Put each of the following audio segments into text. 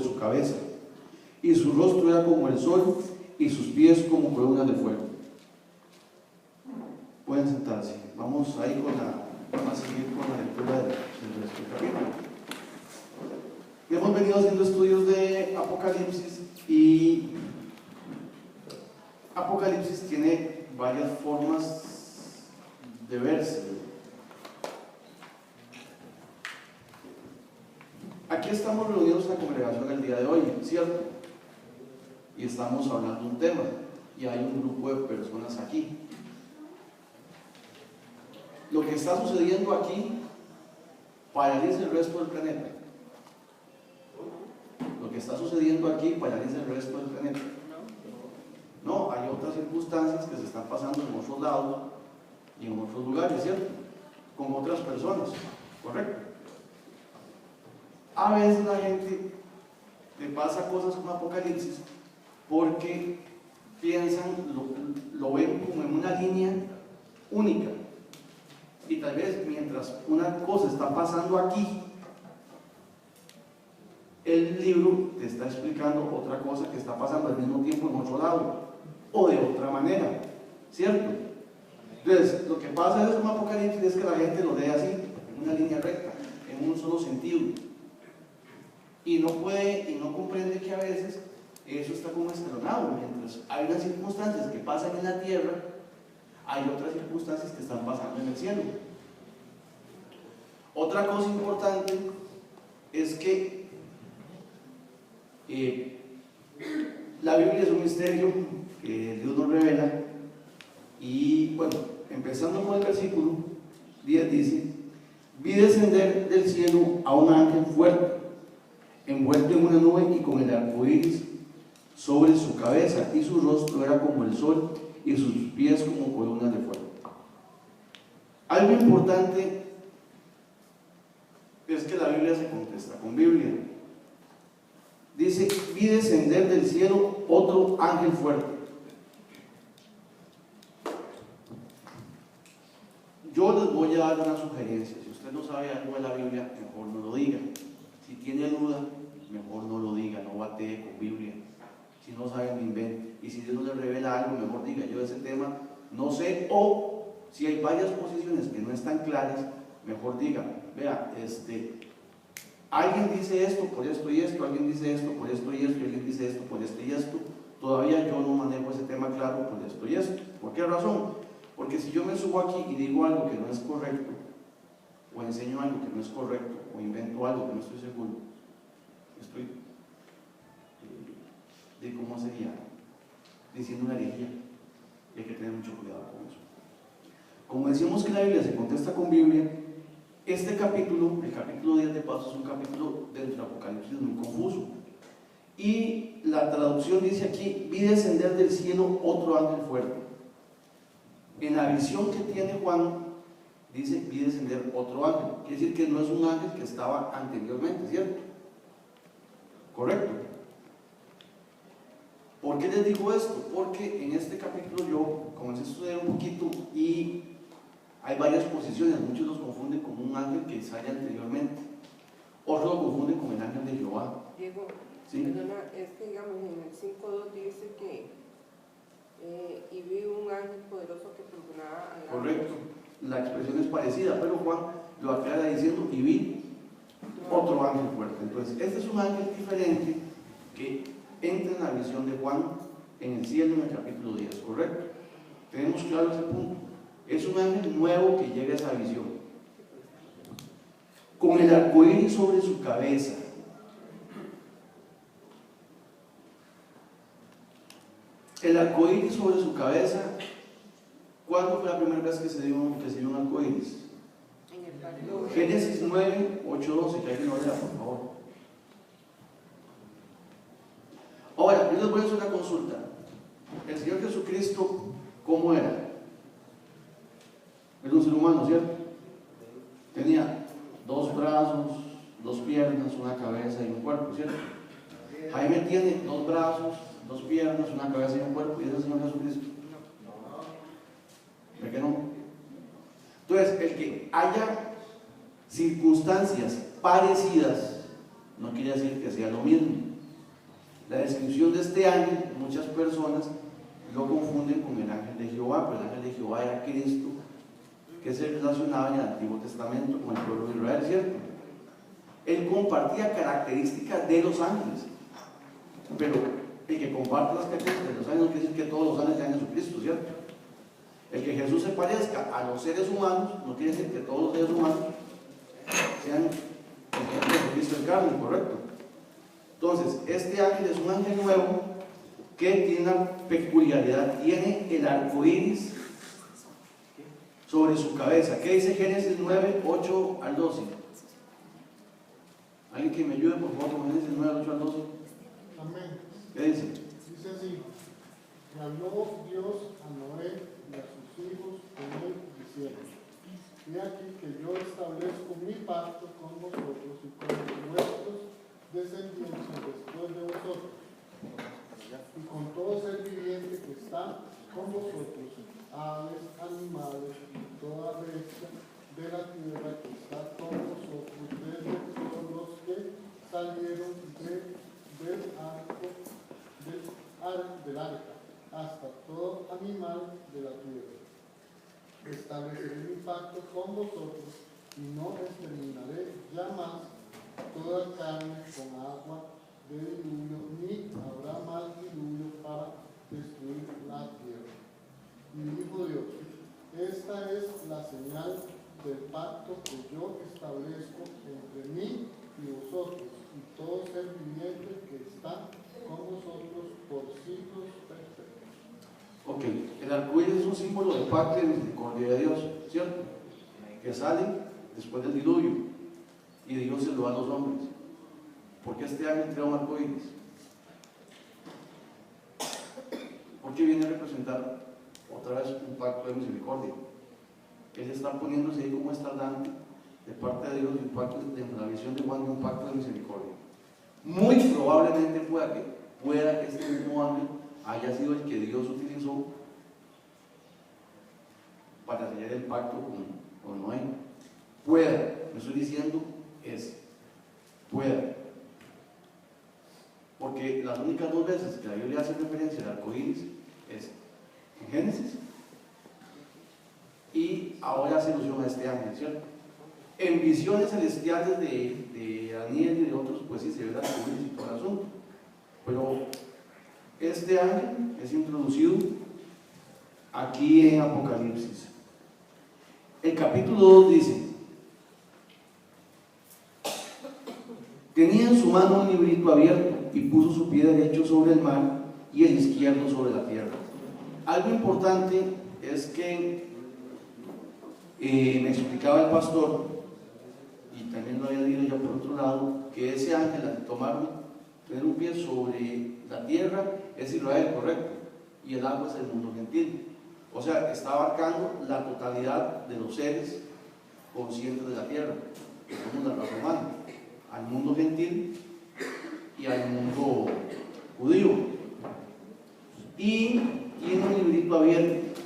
su cabeza, y su rostro era como el sol, y sus pies como columnas de fuego. Pueden sentarse. Vamos a seguir con la lectura del resto del capítulo. Hemos venido haciendo estudios de Apocalipsis, y Apocalipsis tiene varias formas de verse. Aquí estamos reunidos en la congregación el día de hoy, ¿cierto? Y estamos hablando de un tema, y hay un grupo de personas aquí. Lo que está sucediendo aquí paraliza el resto del planeta. Lo que está sucediendo aquí paraliza el resto del planeta. No, hay otras circunstancias que se están pasando en otros lados y en otros lugares, ¿cierto? Con otras personas, ¿correcto? A veces la gente le pasa cosas con Apocalipsis porque piensan, lo ven como en una línea única, y tal vez mientras una cosa está pasando aquí, el libro te está explicando otra cosa que está pasando al mismo tiempo en otro lado o de otra manera, ¿cierto? Entonces, lo que pasa es con Apocalipsis es que la gente lo lee así, en una línea recta, en un solo sentido, y no comprende que a veces eso está como escalonado. Mientras hay unas circunstancias que pasan en la tierra, hay otras circunstancias que están pasando en el cielo. Otra cosa importante es que la Biblia es un misterio que Dios nos revela, y bueno, empezando con el versículo 10 dice: vi descender del cielo a un ángel fuerte, envuelto en una nube y con el arco iris sobre su cabeza, y su rostro era como el sol, y sus pies como columnas de fuego. Algo importante es que la Biblia se contesta con Biblia. Dice: vi descender del cielo otro ángel fuerte. Yo les voy a dar una sugerencia. Si usted no sabe algo de la Biblia, mejor no lo diga. Si tiene duda, mejor no lo diga, no batee con Biblia. Si no sabe, no invente. Y si Dios no le revela algo, mejor diga: yo de ese tema no sé. O si hay varias posiciones que no están claras, mejor diga: vea, alguien dice esto por esto y esto, alguien dice esto por esto y esto, y alguien dice esto por esto y esto. Todavía yo no manejo ese tema claro por esto y esto. ¿Por qué razón? Porque si yo me subo aquí y digo algo que no es correcto, o enseño algo que no es correcto, o invento algo que no estoy seguro, estoy ¿cómo sería? Diciendo una herejía. Y hay que tener mucho cuidado con eso. Como decimos que la Biblia se contesta con Biblia, este capítulo, el capítulo 10 de paso, es un capítulo dentro del Apocalipsis muy confuso. Y la traducción dice aquí: vi descender del cielo otro ángel fuerte. En la visión que tiene Juan, dice: vi descender otro ángel. Quiere decir que no es un ángel que estaba anteriormente, ¿cierto? ¿Correcto? ¿Por qué les digo esto? Porque en este capítulo yo comencé a estudiar un poquito y hay varias posiciones. Muchos los confunden con un ángel que sale anteriormente, otros lo confunden con el ángel de Jehová. Diego, ¿Sí? perdona, es que digamos en el 5.2 dice que y vi un ángel poderoso que pregonaba al ángel. Correcto, la expresión es parecida, pero Juan lo aclara diciendo: y vi otro ángel fuerte. Entonces, este es un ángel diferente que entra en la visión de Juan en el cielo en el capítulo 10, ¿correcto? Tenemos claro ese punto. Es un ángel nuevo que llega a esa visión, con el arco iris sobre su cabeza. El arco iris sobre su cabeza, ¿cuándo fue la primera vez que se dio un arco iris? Génesis 9, 8, 12, que alguien lo lea, por favor. Ahora, yo les voy a hacer una consulta. El Señor Jesucristo, ¿cómo era? Era un ser humano, ¿cierto? Tenía 2 brazos, 2 piernas, una cabeza y un cuerpo, ¿cierto? Jaime tiene 2 brazos, 2 piernas, una cabeza y un cuerpo, y es el Señor Jesucristo. ¿Por qué no? Entonces, el que haya circunstancias parecidas no quiere decir que sea lo mismo. La descripción de este ángel, muchas personas lo confunden con el ángel de Jehová, pero el ángel de Jehová era Cristo, que se relacionaba en el Antiguo Testamento con el pueblo de Israel, ¿cierto? Él compartía características de los ángeles, pero el que comparte las características de los ángeles no quiere decir que todos los ángeles sean Jesucristo, ¿cierto? El que Jesús se parezca a los seres humanos no quiere decir que todos los seres humanos sean Jesucristo en carne, ¿correcto? Entonces, este ángel es un ángel nuevo que tiene una peculiaridad, tiene el arco iris sobre su cabeza. ¿Qué dice Génesis 9, 8 al 12? ¿Alguien que me ayude, por favor, con Génesis 9, 8 al 12? Amén. ¿Qué dice? Dice así: y habló Dios a Noé y a sus hijos con él, diciendo: he aquí que yo establezco mi pacto con vosotros y con vuestros descendientes después de vosotros, y con todo ser viviente que está con vosotros, aves, animales y toda bestia de la tierra que está con vosotros, desde todos los que salieron del arca, hasta todo animal de la tierra. Estableceré mi pacto con vosotros y no exterminaré ya más toda carne con agua de diluvio, ni habrá más diluvio para destruir la tierra. Y dijo Dios: esta es la señal del pacto que yo establezco entre mí y vosotros y todo ser viviente que está con vosotros por siglos perfectos. Ok, el arcoíris es un símbolo de pacto y de misericordia de Dios, ¿cierto? Que sale después del diluvio y Dios se lo da a los hombres. ¿Por qué este ángel crea un arcoíris? Porque viene a representar otra vez un pacto de misericordia. Él está poniéndose ahí como estandarte de parte de Dios y un pacto de la visión de Juan de un pacto de misericordia. Muy probablemente pueda que este mismo ángel haya sido el que Dios utilizó para sellar el pacto con Noé. Pueda, no estoy diciendo pueda. Porque las únicas dos veces que la Biblia hace referencia al arco iris es en Génesis y ahora hace alusión a este ángel, ¿cierto? En visiones celestiales de Daniel y de otros, pues sí se ve el arco iris y todo el asunto. Pero este ángel es introducido aquí en Apocalipsis. El capítulo 2 dice: tenía en su mano un librito abierto y puso su pie derecho sobre el mar y el izquierdo sobre la tierra. Algo importante es que me explicaba el pastor, y también lo había dicho ya por otro lado, que ese ángel al tener un pie sobre la tierra es Israel, correcto, y el agua es el mundo gentil. O sea, está abarcando la totalidad de los seres conscientes de la tierra, que somos la raza humana, al mundo gentil y al mundo judío. Y tiene un librito abierto.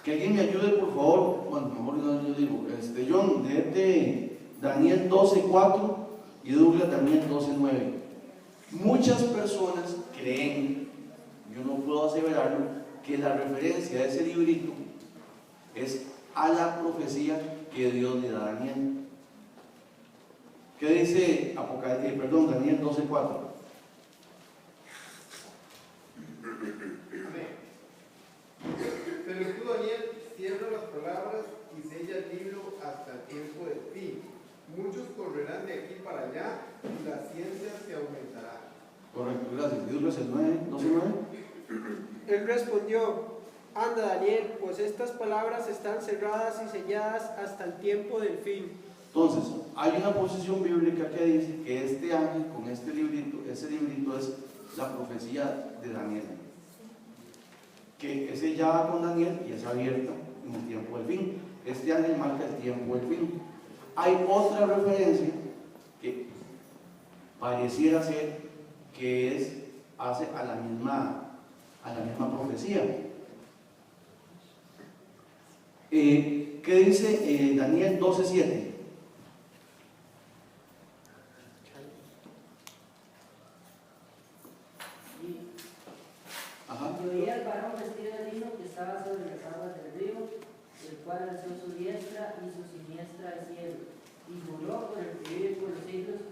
Que alguien me ayude, por favor. Bueno, mejor no yo digo, John, léete Daniel 12:4 y Douglas Daniel 12:9. Muchas personas creen, yo no puedo aseverarlo, que la referencia a ese librito es a la profecía que Dios le da a Daniel. ¿Qué dice Daniel 12:4? Pero tú, Daniel, cierra las palabras y sella el libro hasta el tiempo del fin. Muchos correrán de aquí para allá y la ciencia se aumentará. Correcto, gracias. Dios el 12:9. Él respondió: anda, Daniel, pues estas palabras están cerradas y selladas hasta el tiempo del fin. Entonces, hay una posición bíblica que dice que este ángel con este librito, ese librito es la profecía de Daniel, que es sellada con Daniel y es abierta en el tiempo del fin. Este ángel marca el tiempo del fin. Hay otra referencia que pareciera ser que hace a la misma profecía. ¿Qué dice Daniel 12:7? varón vestido de lino que estaba sobre las aguas del río, el cual alzó su diestra y su siniestra al cielo, y juró por el que vive por los siglos,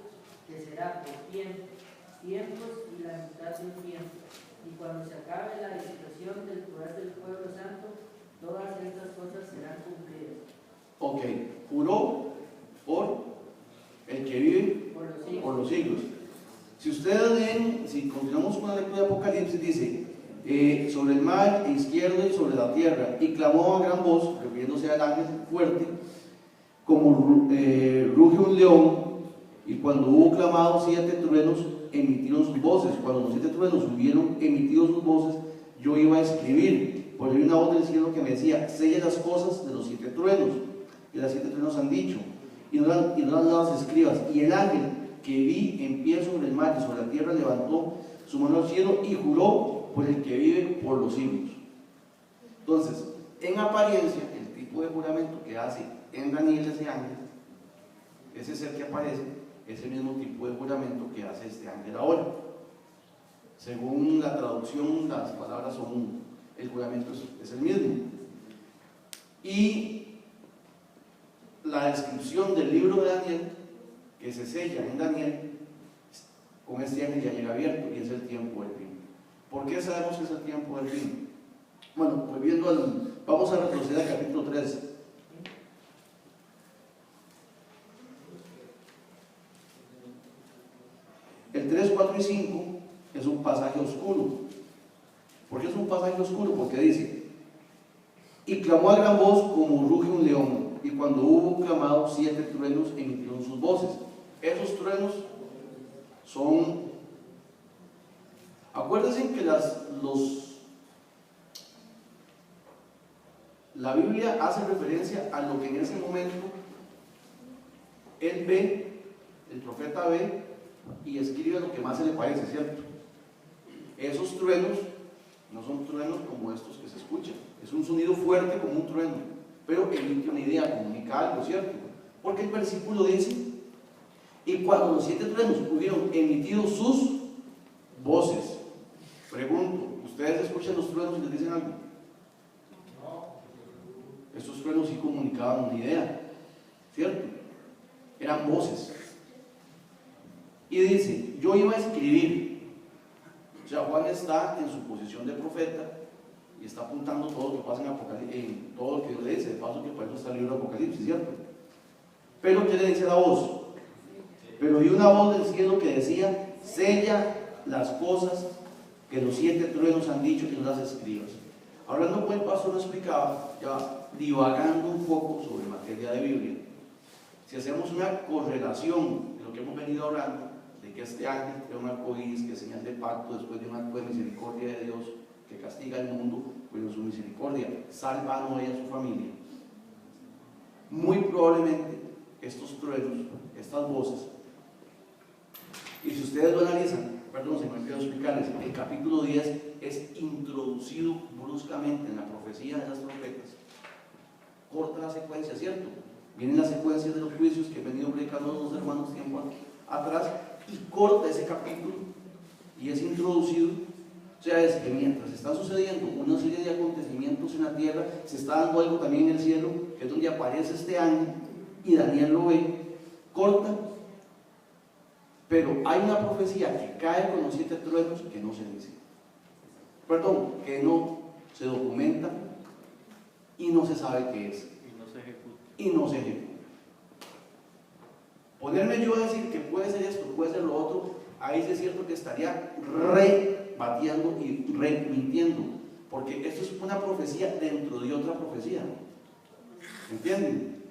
que será por tiempos y la mitad de un tiempo. Y cuando se acabe la dispersión del poder del pueblo santo, todas estas cosas serán cumplidas. Ok, juró por el que vive Por los siglos. por los siglos. Si ustedes leen, si continuamos con la lectura de Apocalipsis, dice, sobre el mar izquierdo y sobre la tierra, y clamó a gran voz, refiriéndose al ángel fuerte, como ruge un león, y cuando hubo clamado 7 truenos, emitieron sus voces. Cuando los 7 truenos hubieron emitido sus voces, yo iba a escribir, porque hay una voz del cielo que me decía, sella las cosas de los 7 truenos, y las 7 truenos han dicho, y no las escribas. Y el ángel que vi en pie sobre el mar y sobre la tierra levantó su mano al cielo y juró por el que vive por los siglos. Entonces, en apariencia, el tipo de juramento que hace en Daniel ese ángel, ese ser que aparece, es el mismo tipo de juramento que hace este ángel ahora. Según la traducción, las palabras son, el juramento es el mismo. Y la descripción del libro de Daniel, que se sella en Daniel, con este ángel ya llega abierto, y es el tiempo del fin. ¿Por qué sabemos que es el tiempo del fin? Bueno, volviendo vamos a retroceder al capítulo 3. El 3, 4 y 5 es un pasaje oscuro. ¿Por qué es un pasaje oscuro? Porque dice, y clamó a gran voz como ruge un león, y cuando hubo clamado 7 truenos emitieron sus voces. Esos truenos son, acuérdense que la Biblia hace referencia a lo que en ese momento él ve, el profeta ve y escribe lo que más se le parece, ¿cierto? Esos truenos no son truenos como estos que se escuchan, es un sonido fuerte como un trueno, pero emite una idea, comunica algo, ¿cierto? Porque el versículo dice, y cuando los 7 truenos hubieron emitido sus voces. Pregunto, ¿ustedes escuchan los truenos y les dicen algo? No. Estos truenos sí comunicaban una idea, ¿cierto? Eran voces. Y dice, yo iba a escribir. O sea, Juan está en su posición de profeta y está apuntando todo lo que pasa en Apocalipsis, en todo lo que Dios le dice, de paso que por eso está el libro de Apocalipsis, ¿cierto? Pero ¿qué le dice la voz? Pero oí una voz del cielo que decía, sella las cosas que los 7 truenos han dicho y no las escribas. Hablando con el pastor, lo explicaba, ya divagando un poco sobre materia de Biblia. Si hacemos una correlación de lo que hemos venido hablando, de que este ángel crea un arcoíris que es señal de pacto después de un acto de misericordia de Dios que castiga al mundo, pues en su misericordia salva a Noé y a su familia. Muy probablemente estos truenos, estas voces, y si ustedes lo analizan, perdón, se me olvidó explicarles, el capítulo 10 es introducido bruscamente en la profecía de las profetas. Corta la secuencia, ¿cierto? Vienen las secuencias de los juicios que he venido predicando los hermanos tiempo atrás, y corta ese capítulo y es introducido. O sea, es que mientras está sucediendo una serie de acontecimientos en la tierra, se está dando algo también en el cielo, que es donde aparece este ángel y Daniel lo ve, corta, pero hay una profecía que cae con los 7 truenos que no se dice, perdón, que no se documenta y no se sabe qué es y no se ejecuta. Ponerme yo a decir que puede ser esto, puede ser lo otro, ahí sí es cierto que estaría rebateando y mintiendo, porque esto es una profecía dentro de otra profecía. ¿Entienden?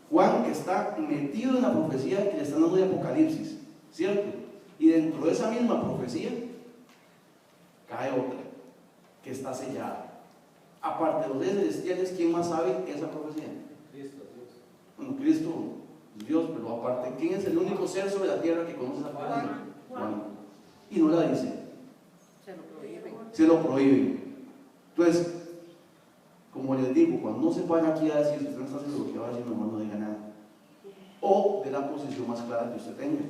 Juan está metido en la profecía que le están dando de Apocalipsis, ¿cierto? Y dentro de esa misma profecía cae otra que está sellada. Aparte de los seres celestiales, ¿quién más sabe esa profecía? Cristo, Dios. Bueno, Cristo es Dios, pero aparte, ¿quién es el único ser sobre la tierra que conoce esa profecía? Juan. Y no la dice. Se lo prohíben. Entonces, como les digo, cuando no se paran aquí a decir, si usted no está haciendo lo que va a decir, no diga nada. O de la posición más clara que usted tenga.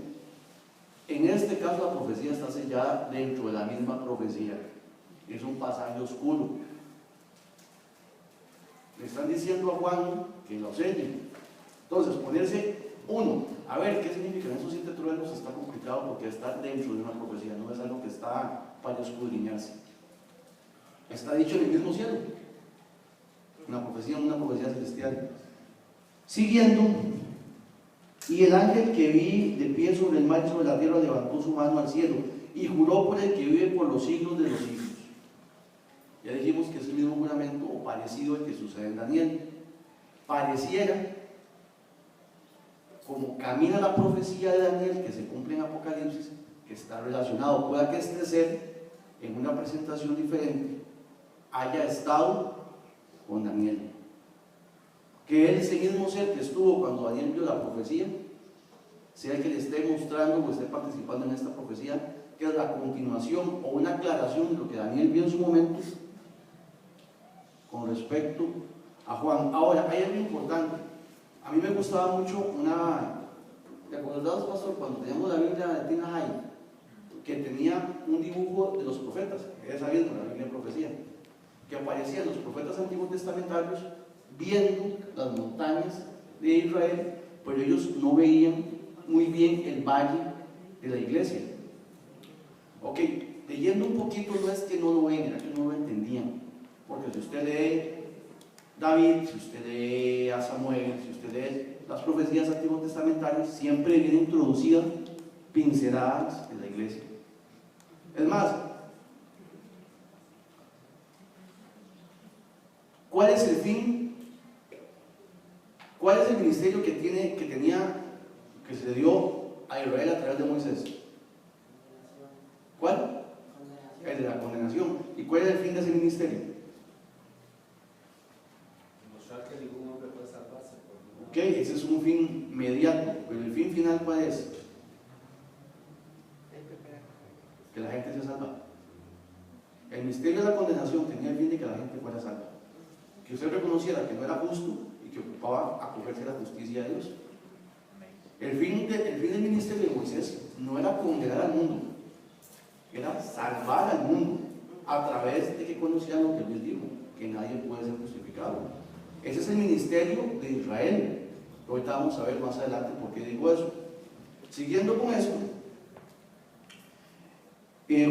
En este caso la profecía está sellada dentro de la misma profecía. Es un pasaje oscuro. Le están diciendo a Juan que lo selle. Entonces, ponerse uno, a ver qué significan esos 7 truenos está complicado porque está dentro de una profecía, no es algo que está para escudriñarse. Está dicho en el mismo cielo. Una profecía celestial. Siguiendo, y el ángel que vi de pie sobre el mar y sobre la tierra levantó su mano al cielo y juró por el que vive por los siglos de los siglos. Ya dijimos que es el mismo juramento o parecido al que sucede en Daniel. Pareciera, como camina la profecía de Daniel que se cumple en Apocalipsis, que está relacionado. Pueda que este ser, en una presentación diferente, haya estado con Daniel. Que ese mismo ser que estuvo cuando Daniel vio la profecía, sea el que le esté mostrando o esté participando en esta profecía, que es la continuación o una aclaración de lo que Daniel vio en su momento con respecto a Juan. Ahora, hay algo importante. A mí me gustaba mucho ¿te acordás, pastor, cuando teníamos la Biblia de Tina Hay, que tenía un dibujo de los profetas, esa misma, la Biblia de profecía, que aparecían los profetas antiguos testamentarios viendo las montañas de Israel, pero ellos no veían muy bien el valle de la iglesia. Ok, leyendo un poquito no es que no lo ven, era que no lo entendían, porque si usted lee David, si usted lee a Samuel, si usted lee las profecías antiguos testamentarias, siempre vienen introducidas pinceladas de la iglesia. Es más, ¿cuál es el fin? ¿Cuál es el ministerio que se le dio a Israel a través de Moisés? ¿Cuál? El de la condenación. ¿Y cuál es el fin de ese ministerio? Demostrar que ningún hombre puede salvarse por ningún. Ok, ese es un fin inmediato, pero el fin final, ¿cuál es? Que la gente se salva. El misterio de la condenación tenía el fin de que la gente fuera salva, que usted reconociera que no era justo y que ocupaba acogerse a la justicia de Dios. El fin del ministerio de Moisés no era condenar al mundo, era salvar al mundo a través de que conocían lo que Dios dijo, que nadie puede ser justificado. Ese es el ministerio de Israel. Ahorita vamos a ver más adelante por qué digo eso. Siguiendo con eso,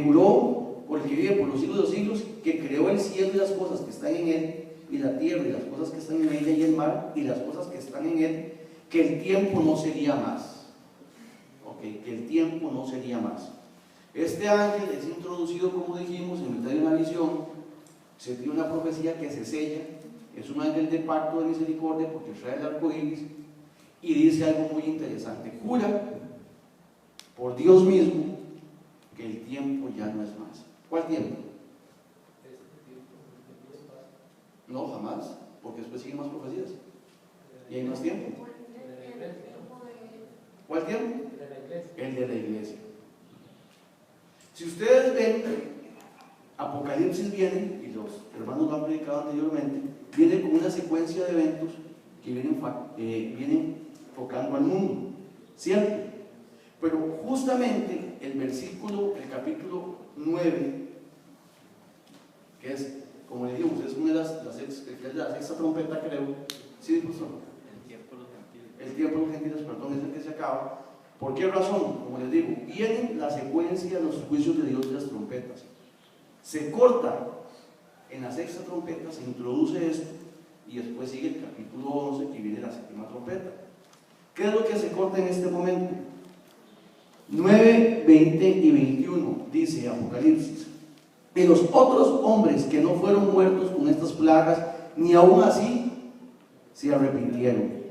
juró por el que vive por los siglos de los siglos, que creó el cielo y las cosas que están en él, y la tierra y las cosas que están en ella, y el mar y las cosas que están en él, que el tiempo no sería más. Ok, que el tiempo no sería más. Este ángel es introducido, como dijimos, en mitad de una visión. Se tiene una profecía que se sella. Es un ángel de pacto de misericordia porque trae el arco iris y dice algo muy interesante. Jura por Dios mismo que el tiempo ya no es más. ¿Cuál tiempo? No, jamás, porque después siguen más profecías y hay más tiempo. ¿Cuál tiempo? El de la iglesia. Si ustedes ven, Apocalipsis viene, y los hermanos lo han predicado anteriormente, viene con una secuencia de eventos que vienen tocando al mundo, ¿cierto? Pero justamente el capítulo 9, que es, como le dijimos, es una de la sexta trompeta, creo. ¿Sí, pastor? El tiempo de los gentiles, perdón, es el que se acaba. ¿Por qué razón? Como les digo, viene la secuencia de los juicios de Dios de las trompetas. Se corta en la sexta trompeta, se introduce esto, y después sigue el capítulo 11, que viene la séptima trompeta. ¿Qué es lo que se corta en este momento? 9, 20 y 21, dice Apocalipsis. Y los otros hombres que no fueron muertos con estas plagas, ni aún así se arrepintieron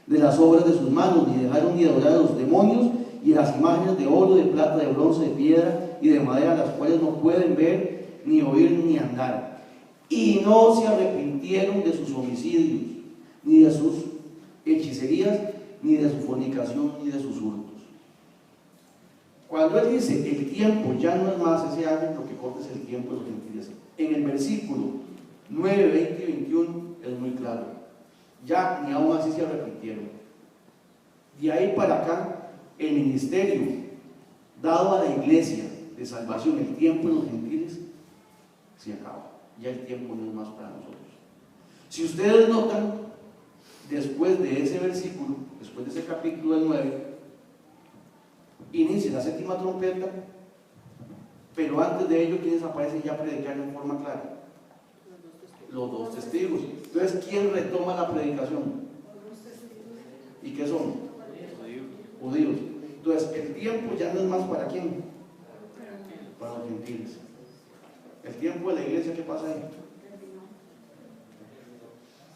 de las obras de sus manos, ni dejaron ni de adorar a los demonios y las imágenes de oro, de plata, de bronce, de piedra y de madera, las cuales no pueden ver, ni oír, ni andar. Y no se arrepintieron de sus homicidios, ni de sus hechicerías, ni de su fornicación, ni de sus hurtos. Cuando él dice el tiempo ya no es más, ese ángel lo que corta es el tiempo de los gentiles. En el versículo 9, 20 y 21 es muy claro. Ya ni aún así se arrepintieron. De ahí para acá, el ministerio dado a la iglesia de salvación, el tiempo de los gentiles, se acaba. Ya el tiempo no es más para nosotros. Si ustedes notan, después de ese versículo, después de ese capítulo del 9, inicia la séptima trompeta, pero antes de ello, ¿quiénes aparecen ya a predicar en forma clara? Los dos testigos. Entonces, ¿quién retoma la predicación? ¿Y qué son? Judíos. Entonces, el tiempo ya no es más para quién, para los gentiles. El tiempo de la iglesia, ¿qué pasa ahí?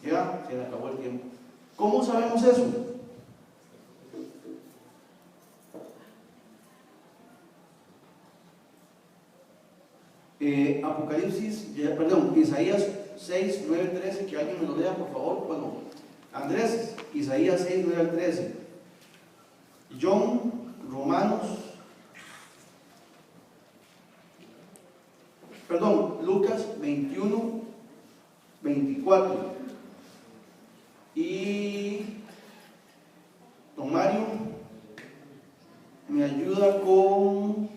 Ya se le acabó el tiempo. ¿Cómo sabemos eso? Isaías 6, 9 al 13, que alguien me lo lea, por favor. Bueno, Andrés, Isaías 6, 9 al 13. John, Lucas 21, 24. Y don Mario me ayuda con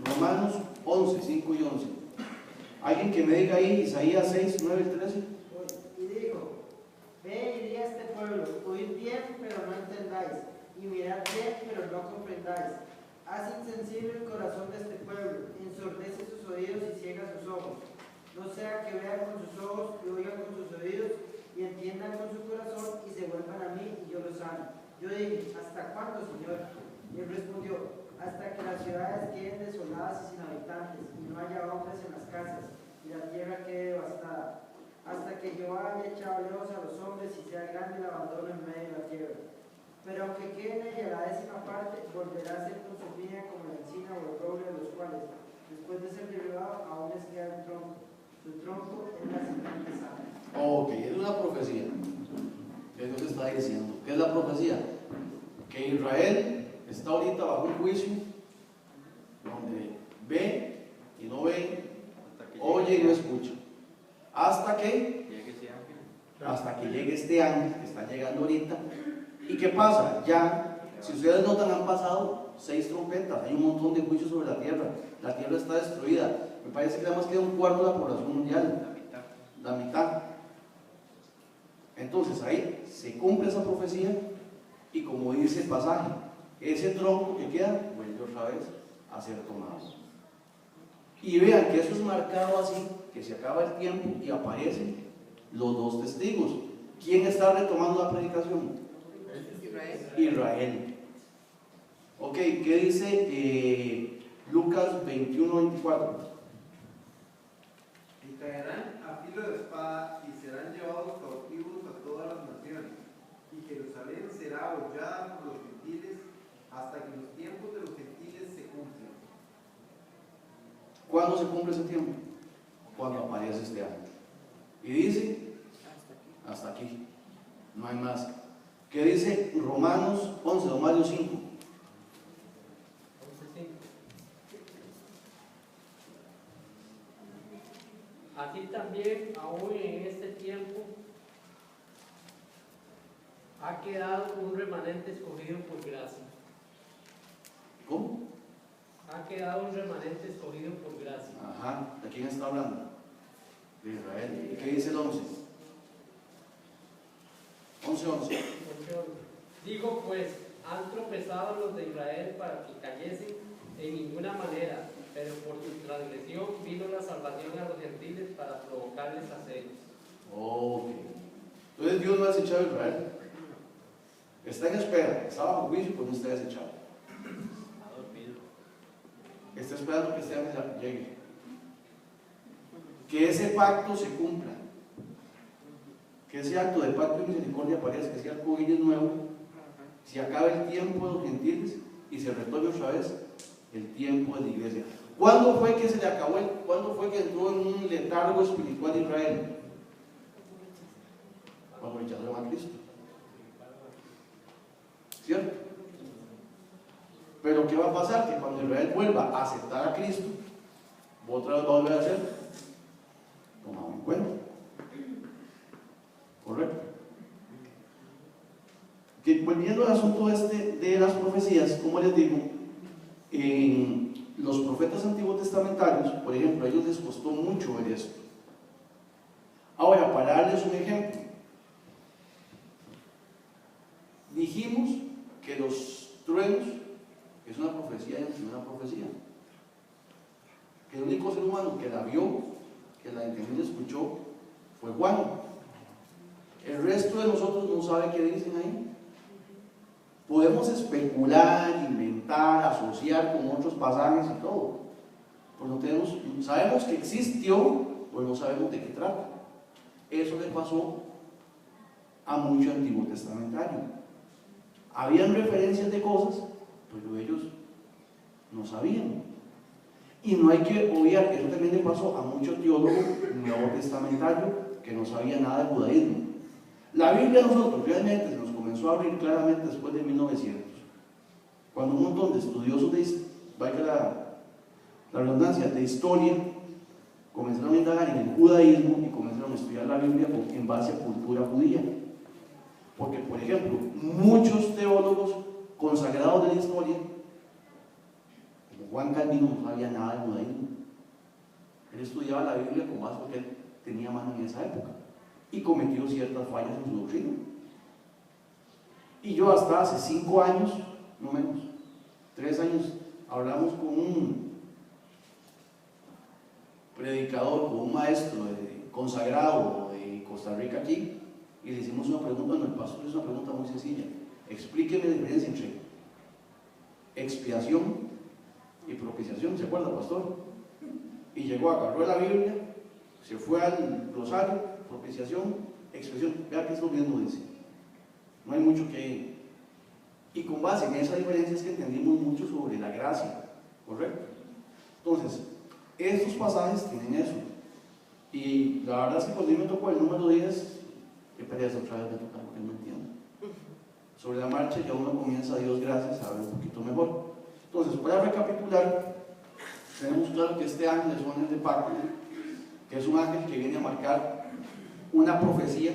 Romanos 11, 5 y 11. Alguien que me diga ahí Isaías 6, 9 y 13. Y dijo: ve y di a este pueblo, oíd bien, pero no entendáis, y mirad bien, pero no comprendáis. Haz insensible el corazón de este pueblo, ensordece sus oídos y ciega sus ojos. No sea que vean con sus ojos y oigan con sus oídos y entiendan con su corazón y se vuelvan a mí y yo los sane. Yo dije: ¿hasta cuándo, Señor? Y él respondió: hasta que las ciudades queden desoladas y sin habitantes, y no haya hombres en las casas, y la tierra quede devastada, hasta que Jehová haya echado lejos a los hombres y sea grande el abandono en medio de la tierra. Pero aunque quede en ella la 10ª parte, volverá a ser consumida como la encina o el roble, de los cuales, después de ser derribado, aún les queda el tronco. Su tronco es la simiente sana. Ok, es una profecía. ¿Qué Dios está diciendo? ¿Qué es la profecía? Que Israel está ahorita bajo un juicio donde ve y no ve, oye y no escucha. Hasta que llegue este ángel que está llegando ahorita. ¿Y qué pasa? Ya, si ustedes notan, han pasado 6 trompetas, hay un montón de juicios sobre la tierra está destruida. Me parece que nada más queda un cuarto de la población mundial, la mitad. Entonces ahí se cumple esa profecía y, como dice el pasaje, ese tronco que queda vuelve otra vez a ser tomado. Y vean que eso es marcado así, que se acaba el tiempo y aparecen los dos testigos. ¿Quién está retomando la predicación? Israel. Ok, ¿qué dice Lucas 21, 24? Y caerán a filo de espada y serán llevados cautivos a todas las naciones, y Jerusalén será hollada por los gentiles hasta que los tiempos de los gentiles se cumplan. ¿Cuándo se cumple ese tiempo? Cuando aparece este ángel. Y dice, hasta aquí, no hay más. ¿Qué dice Romanos 11, don Mario 5? 11:5. Así también, aún en este tiempo, ha quedado un remanente escogido por gracia. ¿Cómo? Ha quedado un remanente escogido por gracia. Ajá, ¿de quién está hablando? De Israel. ¿Y qué dice el 11? 11. Digo pues, han tropezado los de Israel para que cayesen en ninguna manera, pero por su transgresión vino la salvación a los gentiles para provocarles a celos. Ok. Entonces Dios no ha desechado a Israel. Está en espera, está bajo juicio, pues no está desechado. Está esperando que este ángel llegue. Que ese pacto se cumpla. Que ese acto de pacto y misericordia aparezca, que ese arco iris nuevo, se acabe el tiempo de los gentiles y se retome otra vez el tiempo de la iglesia. ¿Cuándo fue que se le acabó cuándo fue que entró en un letargo espiritual Israel? Cuando rechazaron a Cristo. ¿Cierto? Pero ¿qué va a pasar? Que cuando Israel vuelva a aceptar a Cristo, otra vez va a volver a ser tomado en cuenta. ¿Correcto? Que volviendo al asunto de las profecías, como les digo, Los profetas antiguos testamentarios, por ejemplo, a ellos les costó mucho ver esto. Ahora, para darles un ejemplo, dijimos que los truenos es una profecía dentro de una profecía, que el único ser humano que la vio, que la entendió y escuchó fue Juan. El resto de nosotros no sabe qué dicen ahí. Podemos especular, inventar, asociar con otros pasajes y todo, pero sabemos que existió, pero no sabemos de qué trata. Eso le pasó a mucho Antiguo Testamentario. Habían referencias de cosas, pero ellos no sabían. Y no hay que obviar que eso también le pasó a mucho teólogo Nuevo Testamentario que no sabía nada de judaísmo. La Biblia a nosotros realmente se nos comenzó a abrir claramente después de 1900, cuando un montón de estudiosos valga la redundancia, de historia, comenzaron a indagar en el judaísmo y comenzaron a estudiar la Biblia en base a cultura judía. Porque, por ejemplo, muchos teólogos consagrados de la historia, como Juan Calvino, no sabía nada de judaísmo. Él estudiaba la Biblia con base a lo que él tenía a mano en esa época y cometió ciertas fallas en su doctrina. Y yo hasta hace 5 años, no menos, 3 años, hablamos con un predicador, con un maestro consagrado de Costa Rica aquí, y le hicimos una pregunta. Bueno, el pastor hizo una pregunta muy sencilla: explíqueme la diferencia entre expiación y propiciación. ¿Se acuerda, pastor? Y llegó, agarró la Biblia, se fue al glosario, propiciación, expiación. Vea que es lo mismo, dice. No hay mucho que... Y con base en esa diferencia es que entendimos mucho sobre la gracia, ¿correcto? Entonces, estos pasajes tienen eso. Y la verdad es que cuando a mí me tocó el número 10, qué pereza otra vez me toca, porque no entiendo. Sobre la marcha ya uno comienza, a Dios gracias, a ver un poquito mejor. Entonces, para recapitular, tenemos claro que este ángel es un ángel de pacto, que es un ángel que viene a marcar una profecía,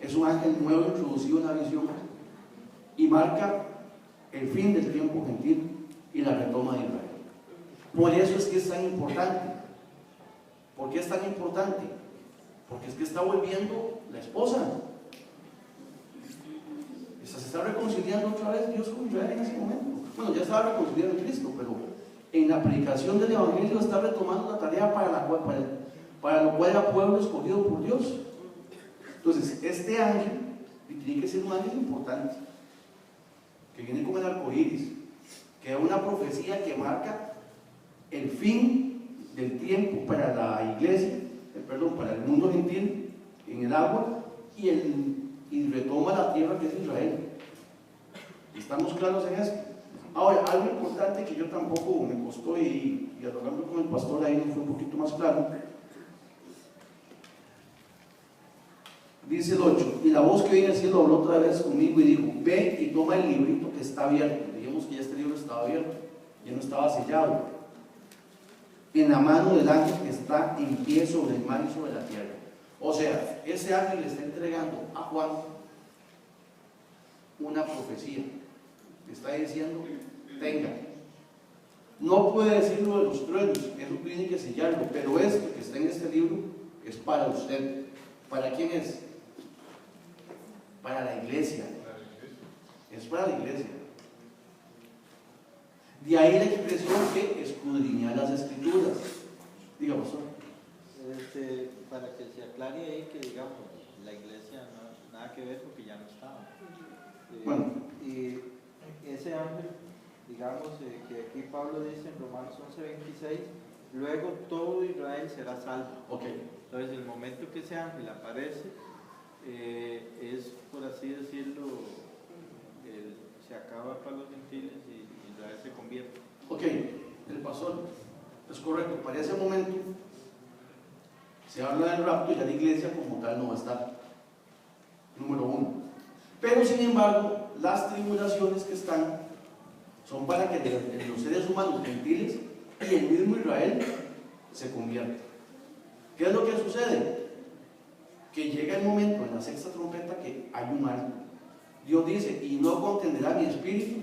es un ángel nuevo introducido en la visión y marca el fin del tiempo gentil y la retoma de Israel. Por eso es que es tan importante. ¿Por qué es tan importante? Porque es que está volviendo la esposa. Se está reconciliando otra vez Dios con Israel en ese momento. Bueno, ya estaba reconciliado en Cristo, pero en la predicación del Evangelio está retomando la tarea para lo cual era pueblo escogido por Dios. Entonces, este ángel tiene que ser un ángel importante, que viene como el arco iris, que es una profecía que marca el fin del tiempo para la iglesia, para el mundo gentil en el agua, y retoma la tierra que es Israel. ¿Estamos claros en eso? Ahora, algo importante que yo tampoco me costó, y dialogando con el pastor ahí fue un poquito más claro. Dice el 8: y la voz que viene al cielo habló otra vez conmigo y dijo: ve y toma el librito que está abierto. Dijimos que ya este libro estaba abierto, ya no estaba sellado, en la mano del ángel que está en pie sobre el mar y sobre la tierra. O sea, ese ángel le está entregando a Juan una profecía. Le está diciendo: tenga. No puede decirlo de los truenos, eso tiene que sellarlo, pero esto que está en este libro es para usted. ¿Para quién es? Para la iglesia. Es para la iglesia. De ahí la expresión que escudriñar las escrituras. Diga, pastor. Para que se aclare ahí que, digamos, la iglesia no nada que ver porque ya no estaba. Bueno. Y ese ángel, digamos, que aquí Pablo dice en Romanos 11:26, luego todo Israel será salvo. Ok. Entonces, el momento que ese ángel aparece, es, por así decirlo, se acaba para los gentiles y Israel se convierte. Ok, el pastor es correcto. Para ese momento se habla del rapto y ya la iglesia como tal no va a estar. Número 1. Pero sin embargo, las tribulaciones que están son para que los seres humanos gentiles y el mismo Israel se conviertan. ¿Qué es lo que sucede? Que llega el momento en la sexta trompeta que hay un mal. Dios dice: y no contenderá mi espíritu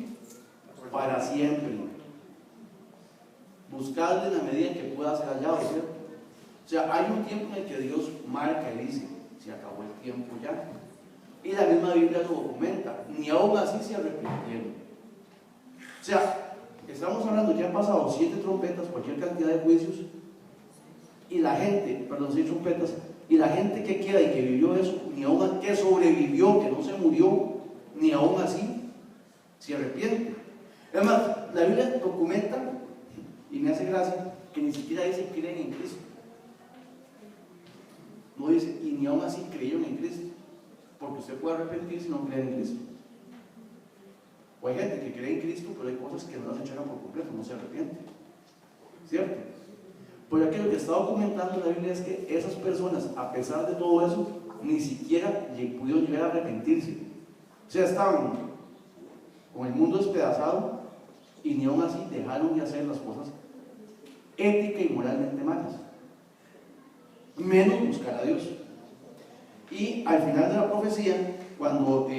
para siempre. buscarle en la medida en que pueda ser hallado, ¿cierto? O sea, hay un tiempo en el que Dios marca y dice, se acabó el tiempo ya. Y la misma Biblia lo documenta, ni aún así se arrepintieron. O sea, estamos hablando que han pasado 7 trompetas, cualquier cantidad de juicios, y la gente, perdón, 6 trompetas, y la gente que queda y que vivió eso, ni aún que sobrevivió, que no se murió, ni aún así se arrepiente. Además, la Biblia documenta, y me hace gracia, que ni siquiera dice que creen en Cristo. No dice, y ni aún así creyeron en Cristo, porque usted puede arrepentir si no cree en Cristo. O hay gente que cree en Cristo, pero hay cosas que no las echaron por completo, no se arrepiente, ¿cierto? Pero aquí lo que está documentando la Biblia es que esas personas, a pesar de todo eso, ni siquiera pudieron llegar a arrepentirse. O sea, estaban con el mundo despedazado y ni aún así dejaron de hacer las cosas ética y moralmente malas, menos buscar a Dios. Y al final de la profecía, cuando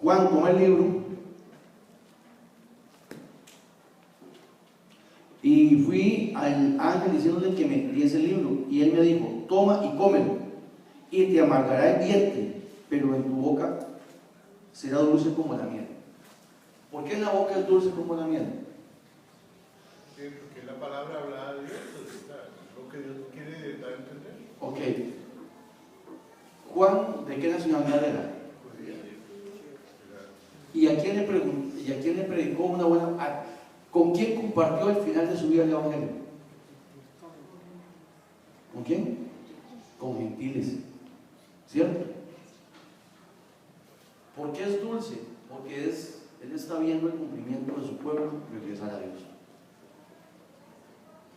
Juan toma el libro, y fui al ángel diciéndole que me diese el libro, y él me dijo, toma y cómelo, y te amargará el vientre, pero en tu boca será dulce como la miel. ¿Por qué en la boca es dulce como la miel? Sí, porque la palabra habla de Dios, lo que Dios quiere dar a entender. Ok. Juan, ¿de qué nacionalidad era? ¿Y a quién le predicó una buena... ¿Con quién compartió el final de su vida el Evangelio? ¿Con quién? Con gentiles, ¿cierto? ¿Por qué es dulce? Porque él está viendo el cumplimiento de su pueblo regresar a Dios,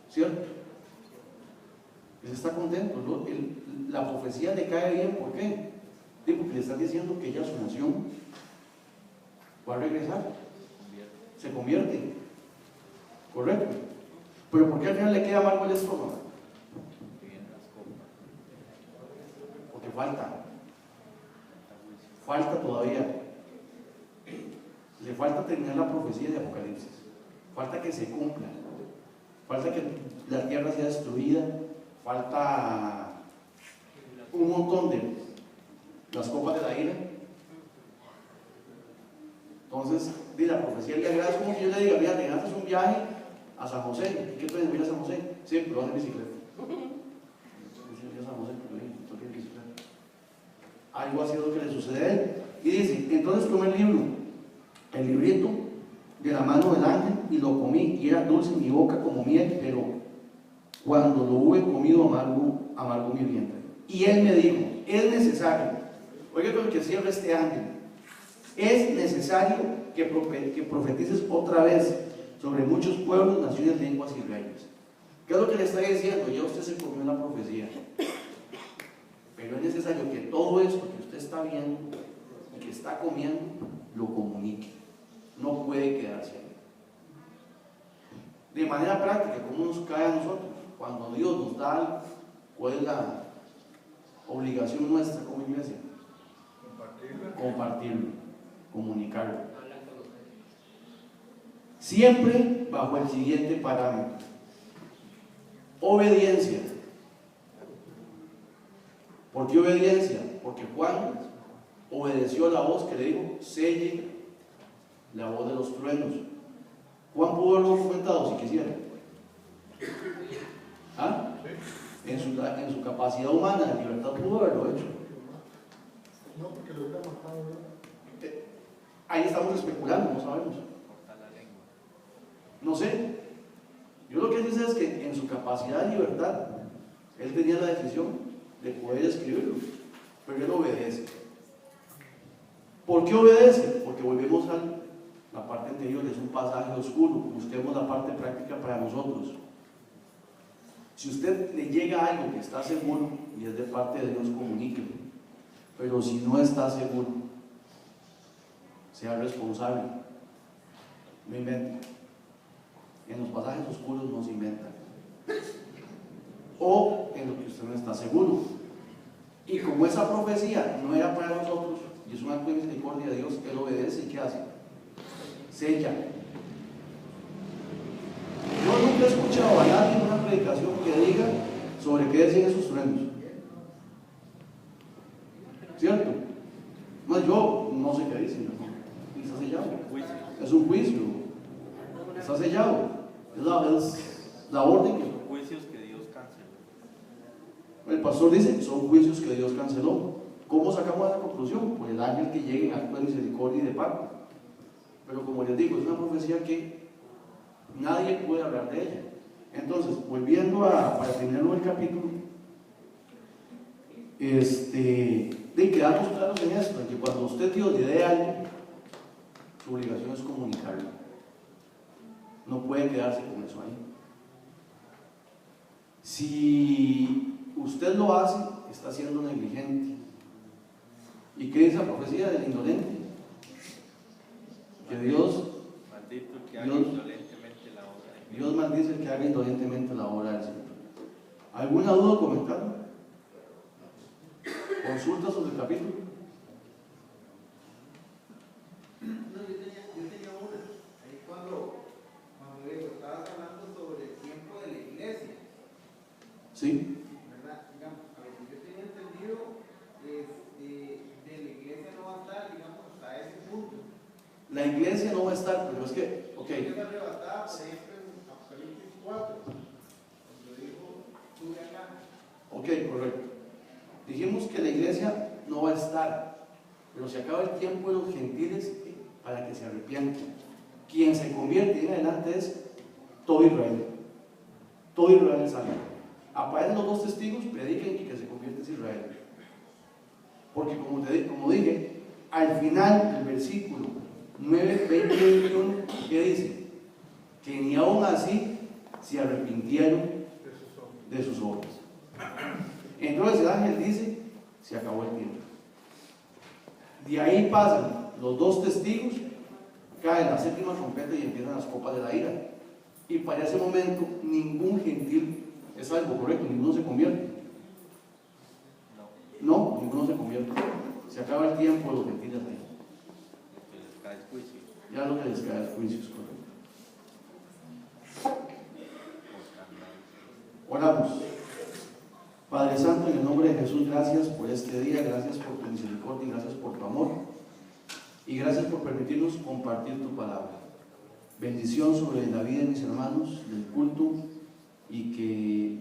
¿cierto? Él está contento, ¿no? La profecía le cae bien, ¿por qué? Sí, porque le están diciendo que ya su nación va a regresar, se convierte, correcto. Pero ¿por qué al final le queda amargo el estómago? Porque falta todavía, le falta terminar la profecía de Apocalipsis, falta que se cumpla, falta que la tierra sea destruida, falta un montón de las copas de la ira. Entonces, de la profecía le agrada, es como si yo le diga, mira, te gastas un viaje a San José. ¿Y qué puedes ir a San José? Sí, pero vas en bicicleta. San José, pero en bicicleta. Algo así es lo que le sucede a él. Y dice, entonces tomé el libro, el librito, de la mano del ángel, y lo comí, y era dulce en mi boca como miel, pero cuando lo hube comido amargo mi vientre. Y él me dijo, es necesario, oiga con el que cierra este ángel, es necesario que profetices otra vez sobre muchos pueblos, naciones, lenguas y reinos. ¿Qué es lo que le está diciendo? Ya usted se comió la profecía, pero es necesario que todo esto que usted está viendo y que está comiendo lo comunique, no puede quedarse ahí. De manera práctica, ¿cómo nos cae a nosotros? Cuando Dios nos da algo, ¿cuál es la obligación nuestra como iglesia? Compartirlo, comunicarlo. Siempre bajo el siguiente parámetro: obediencia. ¿Por qué obediencia? Porque Juan obedeció la voz que le dijo, selle la voz de los truenos. Juan pudo haberlo documentado si quisiera. ¿Ah? En su capacidad humana de libertad pudo haberlo hecho. No, porque lo hubiera matado, ¿no? Ahí estamos especulando, no sabemos. No sé. Yo lo que dice es que en su capacidad de libertad, él tenía la decisión de poder escribirlo, pero él obedece. ¿Por qué obedece? Porque volvemos a la parte anterior, es un pasaje oscuro. Busquemos la parte práctica para nosotros. Si usted le llega algo que está seguro y es de parte de Dios, comuníquelo. Pero si no está seguro, sea responsable. No invente. En los pasajes oscuros no se inventa. O en lo que usted no está seguro. Y como esa profecía no era para nosotros, y es un acto de misericordia de Dios, él obedece. ¿Y qué hace? Sella. nunca he escuchado a nadie en una predicación que diga sobre qué decían esos truenos. ¿Cierto? Más yo no sé qué dicen, ¿no? Y está sellado. Es un juicio. Está sellado. Es la orden que... Son juicios que Dios canceló. El pastor dice que son juicios que Dios canceló. ¿Cómo sacamos esa conclusión? Pues el ángel que llegue en acto de misericordia y de pacto. Pero como les digo, es una profecía que nadie puede hablar de ella. Entonces, volviendo para terminarlo el capítulo, de quedarnos claros en esto, en que cuando usted Dios le dé algo, su obligación es comunicarlo. No puede quedarse con eso ahí. Si usted lo hace, está siendo negligente. ¿Y qué dice la profecía del indolente? Que Dios, Maldito el que haga indolentemente la obra de Dios. Dios maldice el que haga indolentemente la obra del Señor. ¿Alguna duda o comentario? ¿Consulta sobre el capítulo? No, yo tenía una. Ahí cuando digo, estabas hablando sobre el tiempo de la iglesia, Sí. ¿verdad? Digamos, a lo que yo tenía entendido, de la iglesia no va a estar, digamos, hasta ese punto. La iglesia no va a estar, pero es que, ok. Es arrebatada, por ejemplo, en Apocalipsis 4, cuando dijo, sube acá. Ok, correcto. Dijimos que la iglesia no va a estar, pero se acaba el tiempo de los gentiles para que se arrepientan. Quien se convierte en adelante es todo Israel. Todo Israel sale. Aparecen los dos testigos, prediquen y que se convierte en Israel. Porque como dije, al final del versículo 9, 20 y 21, ¿qué dice? Que ni aún así se arrepintieron de sus obras. Entonces el ángel dice, se acabó el tiempo. De ahí pasan los dos testigos, cae la séptima trompeta y empiezan las copas de la ira. Y para ese momento ningún gentil es algo correcto, ninguno se convierte. No, ninguno se convierte. Se acaba el tiempo de los gentiles ahí. Que les cae juicio. Ya lo que les cae es juicio, es correcto. Oramos. Padre Santo, en el nombre de Jesús, gracias por este día, gracias por tu misericordia y gracias por tu amor. Y gracias por permitirnos compartir tu palabra. Bendición sobre la vida de mis hermanos, del culto, y que,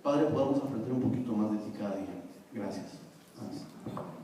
Padre, podamos aprender un poquito más de ti cada día. Gracias. Amén.